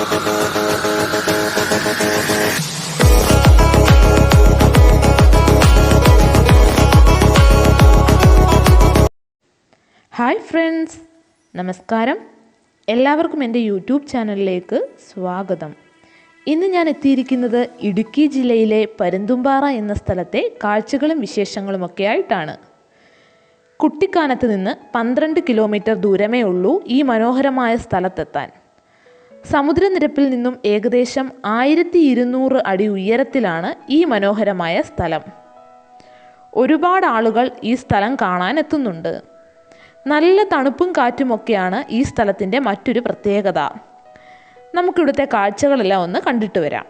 Hi friends, നമസ്കാരം. എല്ലാവർക്കും എൻ്റെ യൂട്യൂബ് ചാനലിലേക്ക് സ്വാഗതം. ഇന്ന് ഞാൻ എത്തിയിരിക്കുന്നത് ഇടുക്കി ജില്ലയിലെ പരുന്തുംപാറ എന്ന സ്ഥലത്തെ കാഴ്ചകളും വിശേഷങ്ങളുമൊക്കെ ആയിട്ടാണ്. കുട്ടിക്കാനത്ത് നിന്ന് 12 കിലോമീറ്റർ ദൂരമേ ഉള്ളൂ ഈ മനോഹരമായ സ്ഥലത്തെത്താൻ. സമുദ്രനിരപ്പിൽ നിന്നും ഏകദേശം 1200 അടി ഉയരത്തിലാണ് ഈ മനോഹരമായ സ്ഥലം. ഒരുപാട് ആളുകൾ ഈ സ്ഥലം കാണാൻ എത്തുന്നുണ്ട്. നല്ല തണുപ്പും കാറ്റുമൊക്കെയാണ് ഈ സ്ഥലത്തിൻ്റെ മറ്റൊരു പ്രത്യേകത. നമുക്കിവിടുത്തെ കാഴ്ചകളെല്ലാം ഒന്ന് കണ്ടിട്ട് വരാം.